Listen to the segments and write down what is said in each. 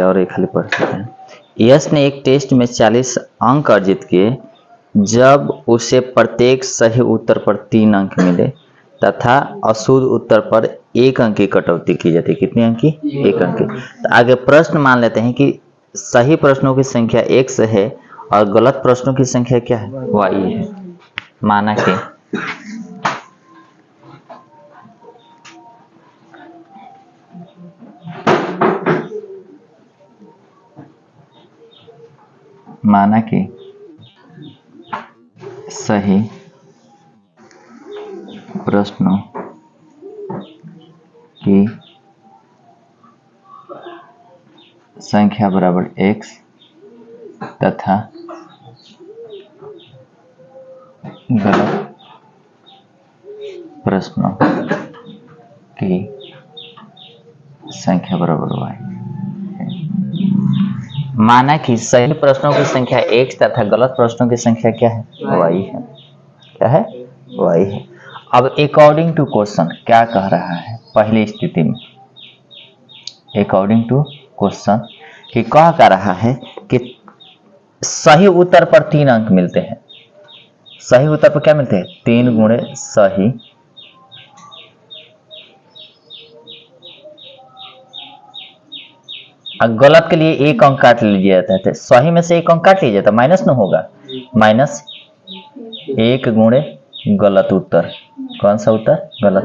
और एक खाली पढ़ सकते हैं। यश ने एक टेस्ट में 40 अंक अर्जित किए जब उसे प्रत्येक सही उत्तर पर 3 अंक मिले तथा अशुद्ध उत्तर पर 1 अंक की कटौती की जाती है। कितने अंक की? 1 अंक की। तो आगे प्रश्न मान लेते हैं कि सही प्रश्नों की संख्या x है और गलत प्रश्नों की संख्या क्या है? y है। माना कि सही प्रश्नों की संख्या बराबर x तथा गलत प्रश्नों की संख्या बराबर y। माना कि सही प्रश्नों की संख्या x तथा गलत प्रश्नों की संख्या क्या है? y है। क्या है? y है। अब अकॉर्डिंग टू क्वेश्चन क्या कह रहा है? पहली स्थिति में अकॉर्डिंग टू क्वेश्चन कि कह कर रहा है कि सही उत्तर पर 3 अंक मिलते हैं। सही उत्तर पर क्या मिलते हैं? 3 गुणे सही और गलत के लिए 1 अंक काट लीजिए जाता है। सही में से 1 अंक काट लीजिए तो माइनस न होगा, -1 गुणे गलत उत्तर। कौन सा उत्तर? गलत।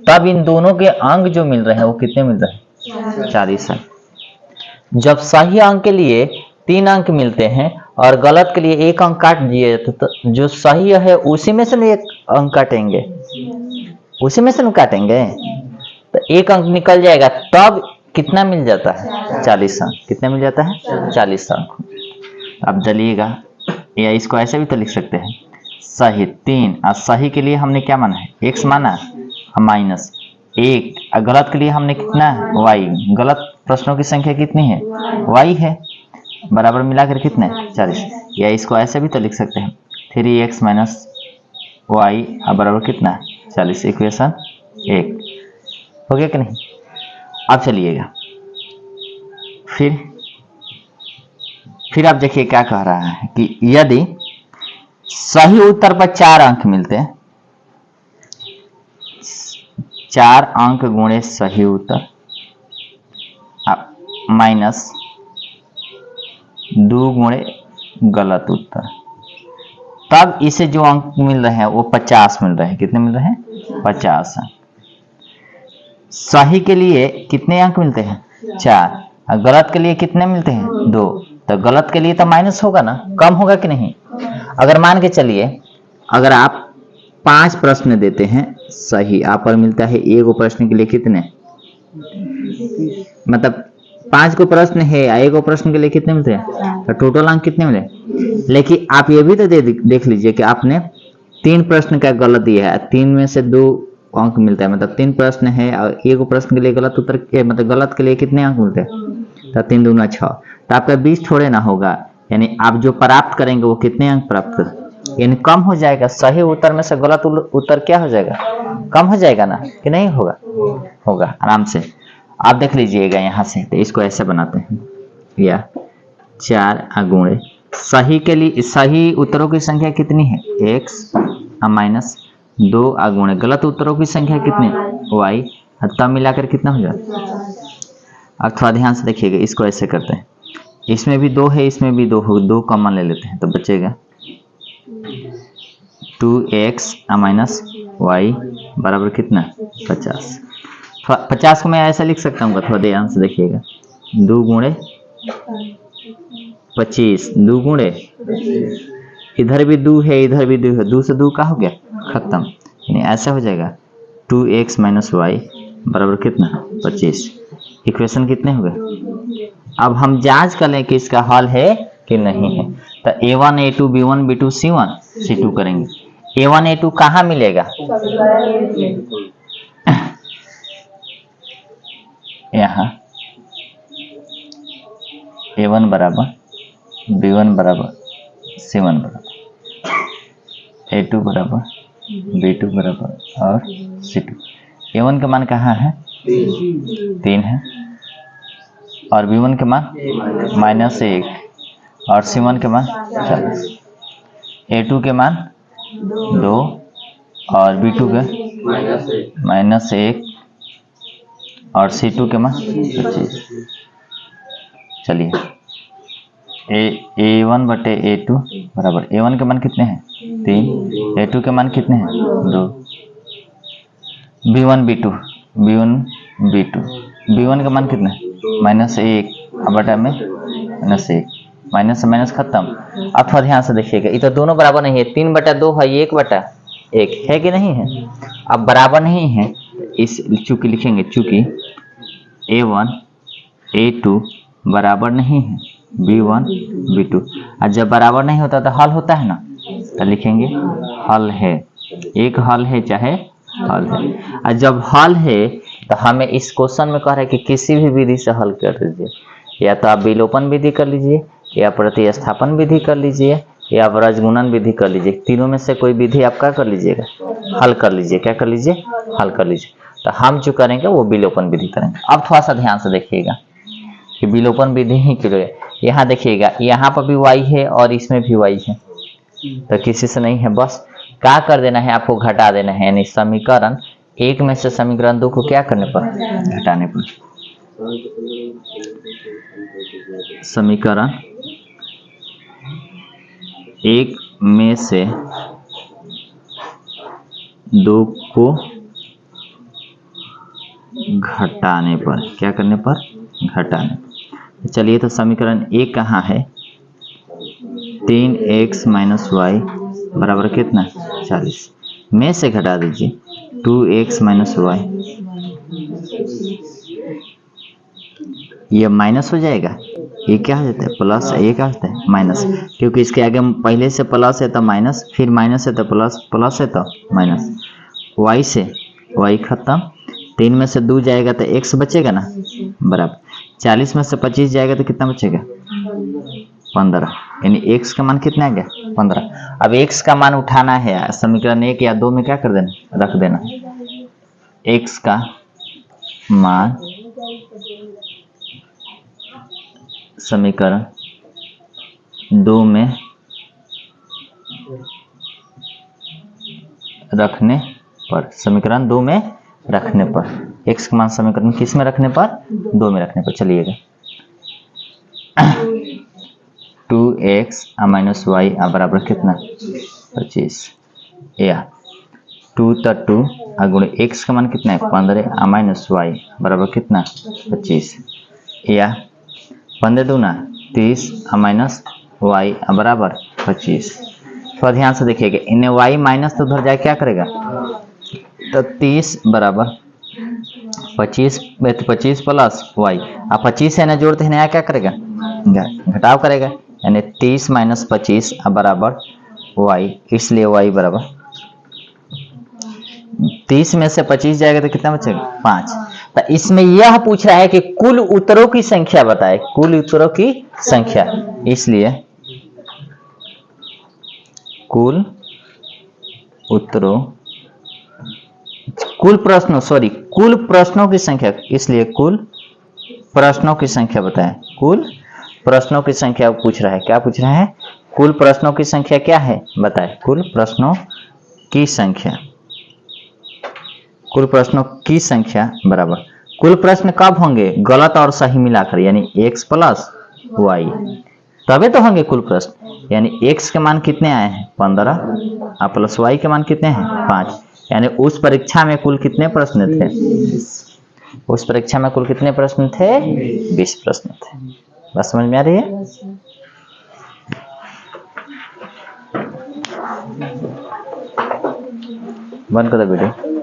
तब इन दोनों के अंक जो मिल रहे हैं वो कितने मिल रहे हैं? 40 अंक। जब सही अंक के लिए 3 अंक मिलते हैं और गलत के लिए 1 अंक काट दिए तो जो सही है उसी में से 1 अंक काटेंगे, उसी में से काटेंगे तो 1 अंक निकल जाएगा। तब कितना मिल जाता है? 40 अंक। कितना मिल जाता है? 40 अंक। अब चलिएगा, या इसको ऐसे भी तो लिख सकते हैं, सही 3 और सही के लिए हमने क्या माना है? x माना, -1 और गलत के लिए हमने कितना है? y। गलत प्रश्नों की संख्या कितनी है? y है। बराबर मिलाकर कितने? 40। या इसको ऐसे भी तो लिख सकते हैं, 3x - y बराबर कितना? 40। इक्वेशन 1 हो गया कि नहीं? अब चलिएगा फिर आप देखिए क्या कह रहा है कि यदि सही उत्तर पर 4 अंक मिलते हैं, 4 अंक गुणे सही उत्तर -2 गुणे गलत उत्तर, तब इसे जो अंक मिल रहे हैं वो 50 मिल रहे हैं। कितने मिल रहे हैं? 50 अंक। सही के लिए कितने अंक मिलते हैं? 4 और गलत के लिए कितने मिलते हैं? 2। तो गलत के लिए तो माइनस होगा ना, कम होगा कि नहीं? अगर मान के चलिए, अगर आप 5 प्रश्न देते हैं सही, आप पर मिलता है 1 प्रश्न के लिए कितने, मतलब 5 को प्रश्न है, 1 प्रश्न के लिए कितने मिलते हैं? तो टोटल अंक कितने मिले? लेकिन आप ये भी तो देख लीजिए कि आपने 3 प्रश्न का गलत दिया है, 3 में से 2 अंक मिलता है, मतलब 3 प्रश्न है और 1 प्रश्न के लिए गलत उत्तर मतलब गलत के लिए कितने अंक मिलते हैं? तो 3 दूना 6। तो आपका 20 थोड़े ना होगा, यानी आप जो प्राप्त करेंगे वो कितने अंक प्राप्त कर, यानी कम हो जाएगा। सही उत्तर में से गलत उत्तर क्या हो जाएगा? कम हो जाएगा ना, कि नहीं होगा? होगा आराम से। आप देख लीजिएगा यहाँ से, तो इसको ऐसे बनाते हैं, या 4 गुणे सही के लिए सही उत्तरों की संख्या कितनी है? x -2 गुणे गलत उत्तरों की संख्या कितनी? y। तब मिलाकर कितना हो जाए? अब थोड़ा ध्यान से देखिएगा, इसको ऐसे करते हैं, इसमें भी 2 है, इसमें भी 2 हो, 2 कॉमन ले लेते हैं तो बचेगा 2x -y बराबर कितना? 50। 50 को मैं ऐसा लिख सकता हूँ, थोड़ा ध्यान से देखिएगा, 2 गुणे 25, 2 गुणे इधर भी 2 है, इधर भी 2 है, 2 से 2 का हो गया खत्म, यानी ऐसा हो जाएगा 2x - y बराबर कितना? 25। इक्वेशन कितने हो गए? अब हम जांच कर लें कि इसका हल है कि नहीं है। तो a1 a2 b1 b2 c1 c2 करेंगे। a1 a2 कहाँ मिलेगा? यहाँ a1 बराबर b1 बराबर c1 बराबर a2 बराबर b2 बराबर और c2। a1 का मान कहाँ है? 3 है, और B1 के मान -1 और C1 के मान 40। A2 के मान 2 और B2 के -1 और C2 के मान 25। चलिए A1 बटे A2 बराबर A1 के मान कितने हैं 3, A2 के मान कितने हैं 2, B1 के मान कितने -1 बटा में -1, माइनस से माइनस खत्म। अब थोड़ा ध्यान से देखिएगा, ये तो दोनों बराबर नहीं है, 3/2 है, 1/1 है कि नहीं है। अब बराबर नहीं है इस चूंकि लिखेंगे, चूंकि A1 A2 बराबर नहीं है B1 B2, और जब बराबर नहीं होता तो हल होता है ना, तो लिखेंगे हल है, एक हल है चाहे हल है। और जब हल है तो हमें इस क्वेश्चन में कह रहा है कि किसी भी विधि से हल कर दीजिए, या तो आप विलोपन विधि कर लीजिए, या प्रतिस्थापन विधि कर लीजिए, या रजगुणन विधि कर लीजिए। तीनों में से कोई विधि आप क्या कर लीजिएगा, हल कर लीजिए। क्या कर लीजिए, हल कर लीजिए। तो हम जो करेंगे वो विलोपन विधि करेंगे। अब थोड़ा सा ध्यान से देखिएगा कि विलोपन विधि ही करेंगे। यहाँ देखिएगा, यहाँ पर भी y है और इसमें भी y है, तो किसी से नहीं है, बस क्या कर देना है, आपको घटा देना है। यानी समीकरण 1 में से समीकरण 2 को क्या करने पर, घटाने पर। समीकरण 1 में से 2 को घटाने पर, क्या करने पर, घटाने पर। चलिए, तो समीकरण 1 कहाँ है, 3x - y बराबर कितना 40, में से घटा दीजिए 2x - y, ये माइनस हो जाएगा, ये क्या हो जाता है प्लस, ये क्या होता है माइनस, क्योंकि इसके आगे पहले से प्लस है तो माइनस, फिर माइनस है तो प्लस, प्लस है तो माइनस। y से y खत्म, 3 में से 2 जाएगा तो x बचेगा ना, बराबर 40 में से 25 जाएगा तो कितना बचेगा 15, यानी x का मान कितना आ गया 15। अब x का मान उठाना है, समीकरण 1 या 2 में क्या कर देना, रख देना। x का मान समीकरण 2 में रखने पर, समीकरण 2 में रखने पर, x का मान समीकरण किस में रखने पर, 2 में रखने पर। चलिएगा 2x - y बराबर कितना 25, या 2 तो 2 गुणे x का मान कितना है 15 - y बराबर कितना 25, या 15 दूना 30 - y बराबर 25। थोड़ा ध्यान से देखिएगा, इन्हें y माइनस तो उधर जाए क्या करेगा, तो 30 बराबर 25, 25 प्लस y, अब 25 है ना जोड़ते हैं, नया क्या करेगा, घटाव करेगा, यानी 30 - 25 बराबर y, इसलिए y बराबर 30 में से 25 जाएगा तो कितना बचेगा 5। तो इसमें यह पूछ रहा है कि कुल उत्तरों की संख्या बताए, कुल उत्तरों की संख्या, इसलिए कुल उत्तरों, कुल प्रश्नों की संख्या, इसलिए कुल प्रश्नों की संख्या बताएं। कुल प्रश्नों की संख्या पूछ रहा है, क्या पूछ रहा है, कुल प्रश्नों की संख्या क्या है बताए, कुल प्रश्नों की संख्या, कुल प्रश्नों की संख्या बराबर कुल प्रश्न कब होंगे, गलत और सही मिलाकर, यानी x प्लस y, तबे तो होंगे कुल प्रश्न। यानी x के मान कितने आए हैं 15 और प्लस y के मान कितने हैं 5, यानी उस परीक्षा में कुल कितने प्रश्न थे, उस परीक्षा में कुल कितने प्रश्न थे, 20 प्रश्न थे। बस समझ में आ रही है। बंद कर दो वीडियो।